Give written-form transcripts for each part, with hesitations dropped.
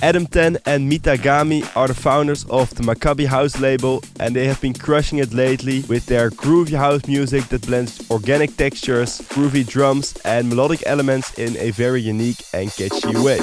Adam Ten and Mita Gami are the founders of the Maccabi House label, and they have been crushing it lately with their groovy house music that blends organic textures, groovy drums and melodic elements in a very unique and catchy way.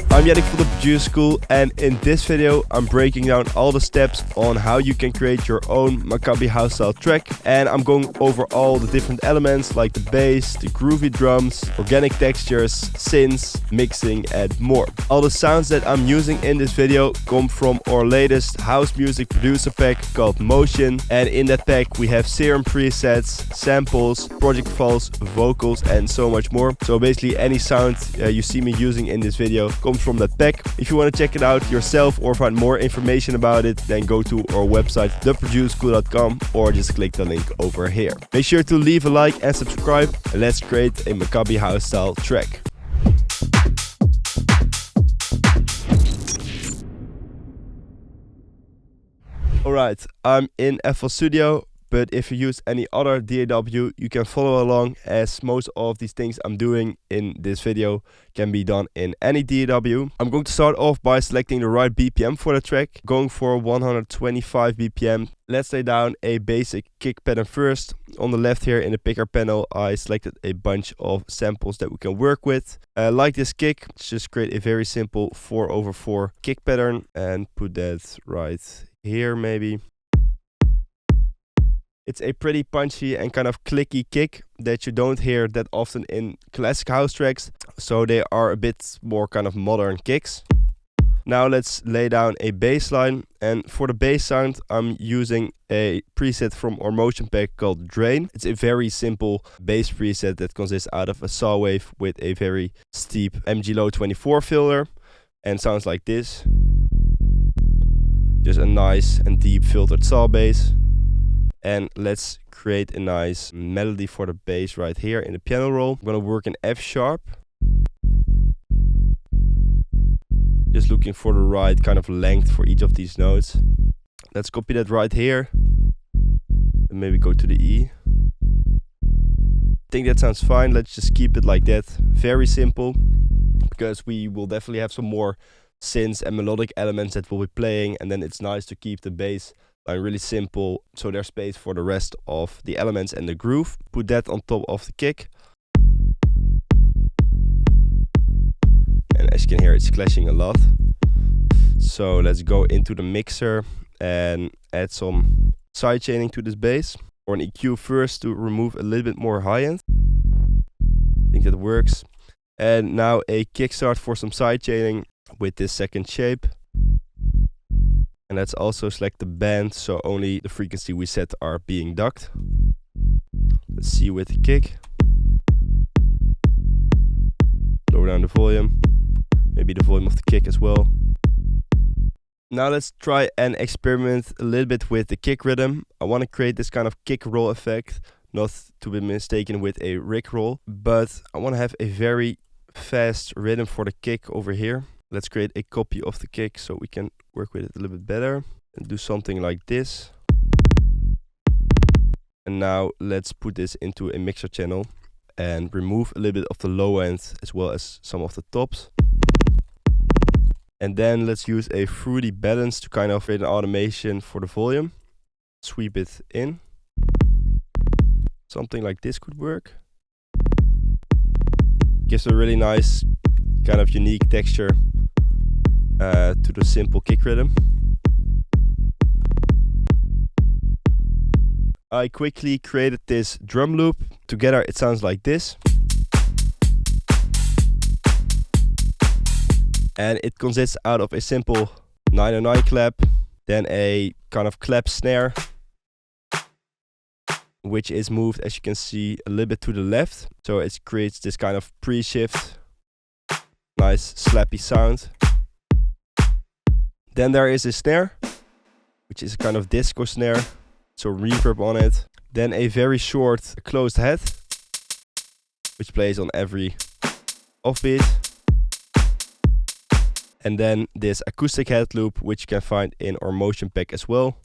I'm Yannick from the Producer School, and in this video I'm breaking down all the steps on how you can create your own Maccabi House style track, and I'm going over all the different elements like the bass, the groovy drums, organic textures, synths, mixing and more. All the sounds that I'm using in this video come from our latest house music producer pack called Motion, and in that pack we have serum presets, samples, project files, vocals and so much more. So basically any sound you see me using in this video comes from that pack. If you want to check it out yourself or find more information about it, then go to our website theproducerschool.com or just click the link over here. Make sure to leave a like and subscribe, and let's create a Maccabi House style track. Alright, I'm in FL Studio, but if you use any other DAW, you can follow along, as most of these things I'm doing in this video can be done in any DAW. I'm going to start off by selecting the right BPM for the track, going for 125 BPM. Let's lay down a basic kick pattern first. On the left here in the picker panel, I selected a bunch of samples that we can work with. Like this kick, let's just create a very simple 4/4 kick pattern and put that right here maybe. It's a pretty punchy and kind of clicky kick that you don't hear that often in classic house tracks, so they are a bit more kind of modern kicks. Now let's lay down a bass line, and for the bass sound I'm using a preset from our motion pack called Drain. It's a very simple bass preset that consists out of a saw wave with a very steep MG Low 24 filter, and sounds like this. Just a nice and deep filtered saw bass. And let's create a nice melody for the bass right here in the piano roll. I'm gonna work in F sharp. Just looking for the right kind of length for each of these notes. Let's copy that right here. And maybe go to the E. I think that sounds fine. Let's just keep it like that. Very simple, because we will definitely have some more synths and melodic elements that we'll be playing, and then it's nice to keep the bass really simple, so there's space for the rest of the elements and the groove. Put that on top of the kick, and as you can hear, it's clashing a lot. So let's go into the mixer and add some sidechaining to this bass, or an EQ first to remove a little bit more high end. I think that works. And now a kickstart for some sidechaining with this second shape. And let's also select the band, so only the frequency we set are being ducked. Let's see with the kick. Lower down the volume, maybe the volume of the kick as well. Now let's try and experiment a little bit with the kick rhythm. I want to create this kind of kick roll effect, not to be mistaken with a Rick roll, but I want to have a very fast rhythm for the kick over here. Let's create a copy of the kick so we can work with it a little bit better and do something like this. And now let's put this into a mixer channel and remove a little bit of the low end as well as some of the tops. And then let's use a fruity balance to kind of create an automation for the volume. Sweep it in. Something like this could work. Gives a really nice kind of unique texture to the simple kick rhythm. I quickly created this drum loop. Together it sounds like this. And it consists out of a simple 909 clap, then a kind of clap snare, which is moved, as you can see, a little bit to the left. So it creates this kind of pre-shift, nice slappy sound. Then there is a snare, which is a kind of disco snare, so reverb on it. Then a very short closed head, which plays on every offbeat. And then this acoustic head loop, which you can find in our motion pack as well.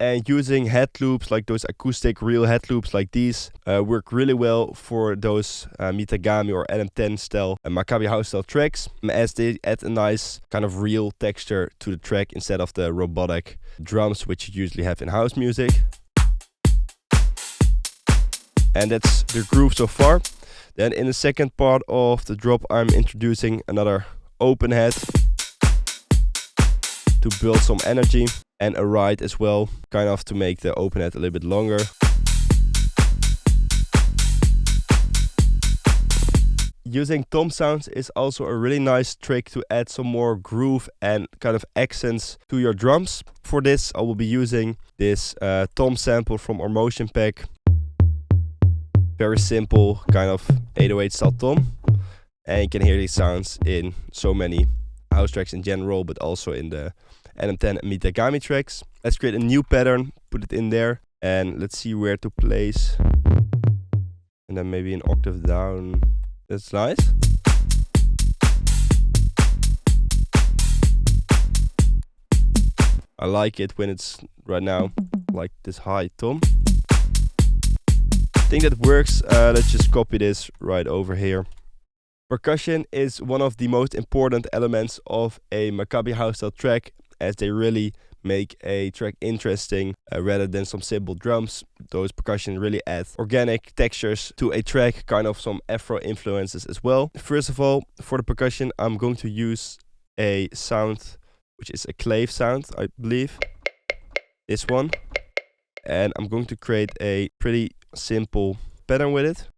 And using head loops, like those acoustic real head loops like these, work really well for those Mita Gami or Adam Ten style Maccabi House style tracks, as they add a nice kind of real texture to the track instead of the robotic drums which you usually have in house music. And that's the groove so far. Then in the second part of the drop, I'm introducing another open head to build some energy, and a ride as well, kind of to make the open head a little bit longer. Using tom sounds is also a really nice trick to add some more groove and kind of accents to your drums. For this, I will be using this tom sample from our motion pack. Very simple, kind of 808 style tom. And you can hear these sounds in so many house tracks in general, but also in the Adam Ten Mita Gami tracks. Let's create a new pattern, put it in there, and let's see where to place. And then maybe an octave down. That's nice. I like it when it's right now like this high tom. I think that works. Let's just copy this right over here. Percussion is one of the most important elements of a Maccabi House style track, as they really make a track interesting rather than some simple drums. Those percussion really add organic textures to a track, kind of some Afro influences as well. First of all, for the percussion, I'm going to use a sound which is a clave sound, I believe. This one. And I'm going to create a pretty simple pattern with it.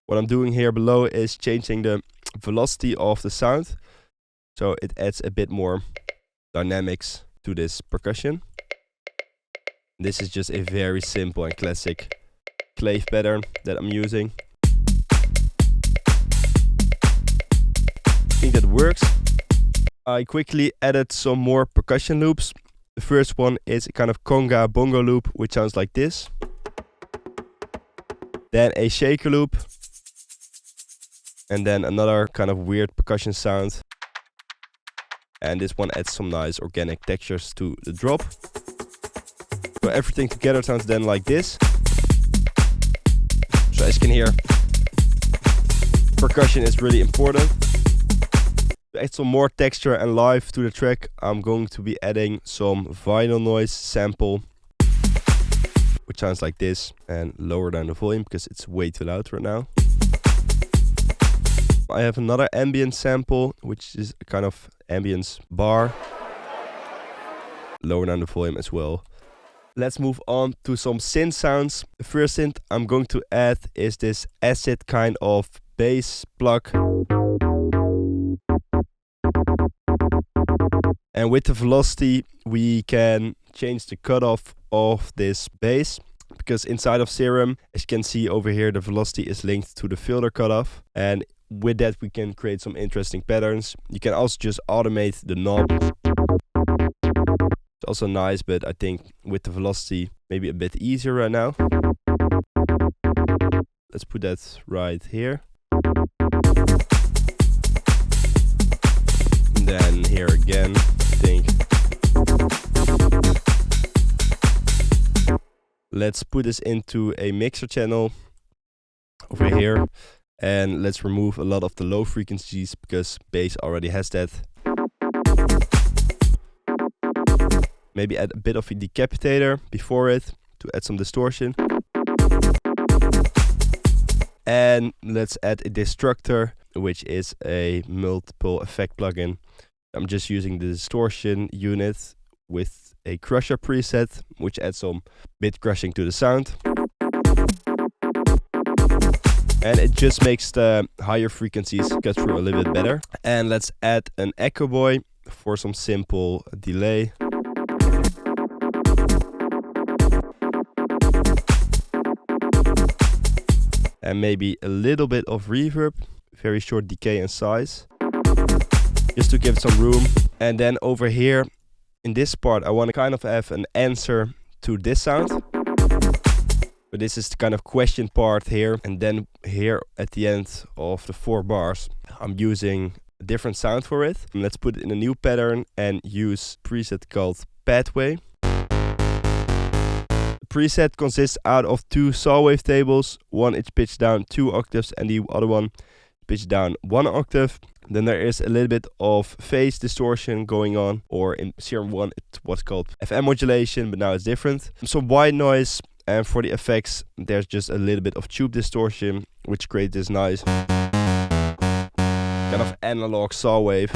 What I'm doing here below is changing the velocity of the sound, so it adds a bit more dynamics to this percussion. This is just a very simple and classic clave pattern that I'm using. I think that works. I quickly added some more percussion loops. The first one is a kind of conga bongo loop, which sounds like this. Then a shaker loop. And then another kind of weird percussion sound. And this one adds some nice organic textures to the drop. So everything together sounds then like this. So as you can hear, percussion is really important. To add some more texture and life to the track, I'm going to be adding some vinyl noise sample, which sounds like this, and lower down the volume because it's way too loud right now. I have another ambient sample, which is a kind of ambience bar. Lower down the volume as well. Let's move on to some synth sounds. The first synth I'm going to add is this acid kind of bass plug. And with the velocity, we can change the cutoff of this bass. Because inside of Serum, as you can see over here, the velocity is linked to the filter cutoff. And with that, we can create some interesting patterns. You can also just automate the knob. It's also nice, but I think with the velocity, maybe a bit easier right now. Let's put that right here. And then here again, I think. Let's put this into a mixer channel over here. And let's remove a lot of the low frequencies because bass already has that. Maybe add a bit of a decapitator before it to add some distortion. And let's add a destructor, which is a multiple effect plugin. I'm just using the distortion unit with a crusher preset, which adds some bit crushing to the sound. And it just makes the higher frequencies cut through a little bit better. And let's add an echo boy for some simple delay. And maybe a little bit of reverb, very short decay in size, just to give it some room. And then over here, in this part, I want to kind of have an answer to this sound. But this is the kind of question part here. And then here at the end of the 4 bars, I'm using a different sound for it. And let's put it in a new pattern and use a preset called Pathway. Preset consists out of 2 saw wave tables. One is pitched down 2 octaves and the other one pitched down 1 octave. Then there is a little bit of phase distortion going on, or in Serum 1 it was called FM modulation, but now it's different. Some white noise, and for the effects there's just a little bit of tube distortion, which creates this nice kind of analog saw wave.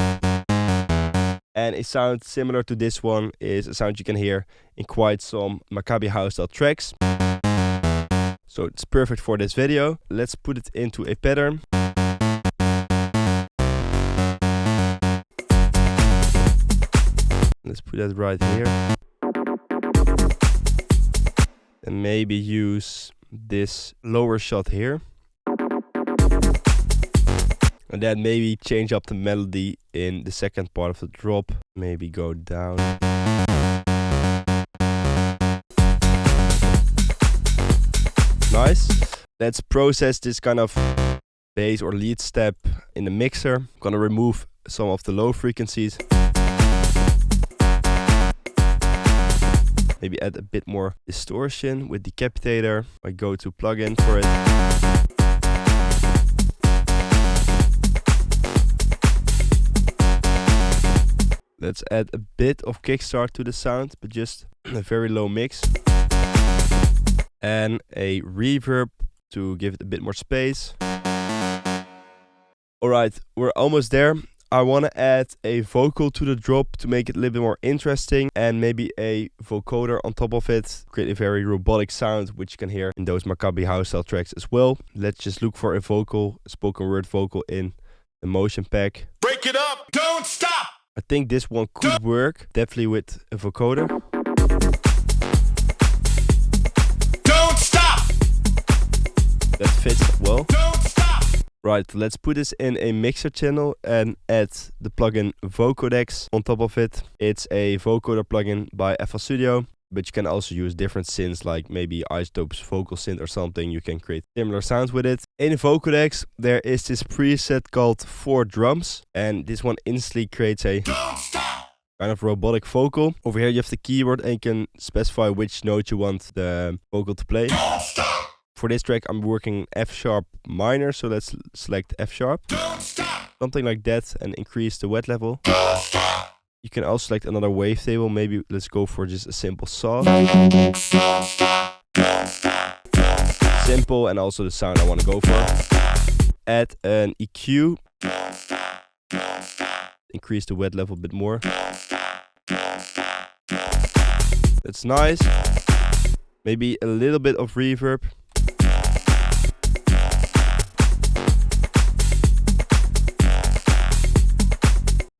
And a sound similar to this one is a sound you can hear in quite some Maccabi House style tracks. So it's perfect for this video. Let's put it into a pattern. Let's put that right here. And maybe use this lower shot here. And then maybe change up the melody in the second part of the drop. Maybe go down. Nice. Let's process this kind of bass or lead step in the mixer. I'm gonna remove some of the low frequencies. Maybe add a bit more distortion with Decapitator. I go to plugin for it. Let's add a bit of kickstart to the sound, but just a very low mix. And a reverb to give it a bit more space. Alright, we're almost there. I want to add a vocal to the drop to make it a little bit more interesting, and maybe a vocoder on top of it. Create a very robotic sound, which you can hear in those Maccabi House style tracks as well. Let's just look for a vocal, spoken word vocal in the motion pack. Break it up, don't stop! I think this one could work, definitely with a vocoder. Don't stop! That fits well. Don't stop! Right, let's put this in a mixer channel and add the plugin Vocodex on top of it. It's a vocoder plugin by FL Studio, but you can also use different synths, like maybe Isotope's vocal synth or something. You can create similar sounds with it. In Vocodex, there is this preset called 4 drums, and this one instantly creates a kind of robotic vocal. Over here you have the keyboard and you can specify which note you want the vocal to play. For this track I'm working F sharp minor, so let's select F sharp. Something like that, and increase the wet level. You can also select another wavetable. Maybe let's go for just a simple saw. Simple, and also the sound I want to go for. Add an EQ. Increase the wet level a bit more. That's nice. Maybe a little bit of reverb.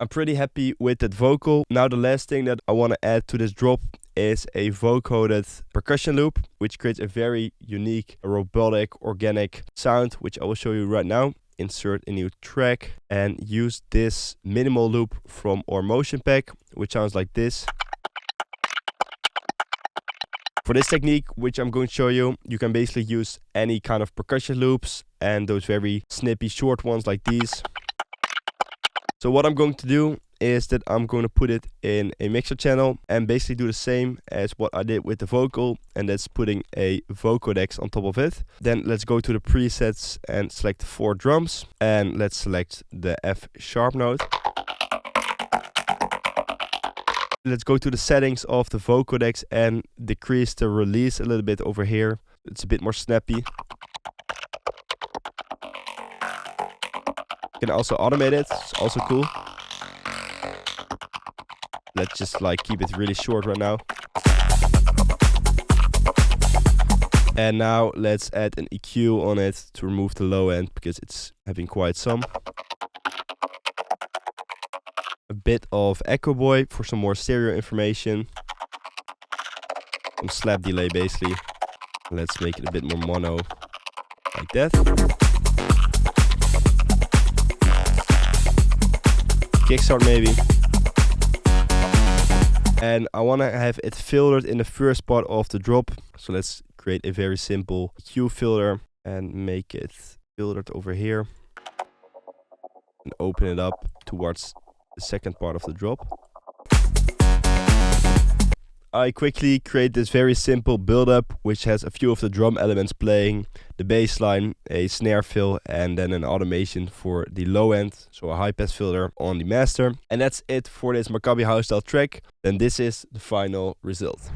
I'm pretty happy with that vocal. Now the last thing that I want to add to this drop is a vocoded percussion loop, which creates a very unique, robotic, organic sound, which I will show you right now. Insert a new track and use this minimal loop from our motion pack, which sounds like this. For this technique, which I'm going to show you, you can basically use any kind of percussion loops and those very snippy short ones like these. So what I'm going to do is that I'm going to put it in a mixer channel and basically do the same as what I did with the vocal, and that's putting a Vocodex on top of it. Then let's go to the presets and select 4 drums, and let's select the F sharp note. Let's go to the settings of the Vocodex and decrease the release a little bit over here. It's a bit more snappy. You can also automate it, it's also cool. Let's just like keep it really short right now. And now let's add an EQ on it to remove the low end because it's having quite some. A bit of Echo Boy for some more stereo information. Some slap delay basically. Let's make it a bit more mono, like that. Kickstart maybe. And I want to have it filtered in the first part of the drop. So let's create a very simple EQ filter and make it filtered over here. And open it up towards the second part of the drop. I quickly create this very simple build-up, which has a few of the drum elements playing, the bass line, a snare fill, and then an automation for the low end, so a high pass filter on the master. And that's it for this Maccabi House style track. Then this is the final result.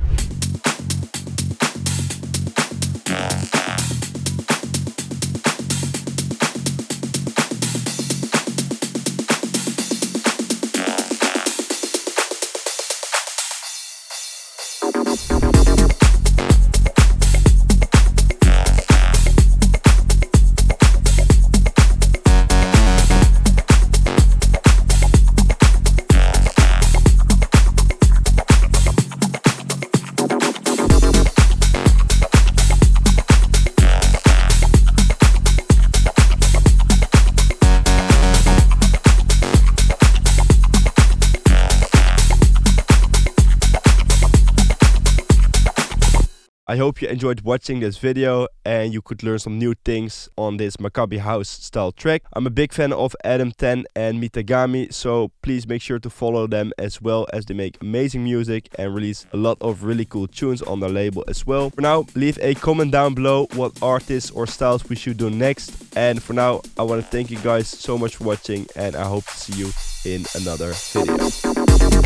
I hope you enjoyed watching this video and you could learn some new things on this Maccabi House style track. I'm a big fan of Adam Ten and Mita Gami, so please make sure to follow them as well, as they make amazing music and release a lot of really cool tunes on their label as well. For now, leave a comment down below what artists or styles we should do next. And for now, I want to thank you guys so much for watching, and I hope to see you in another video.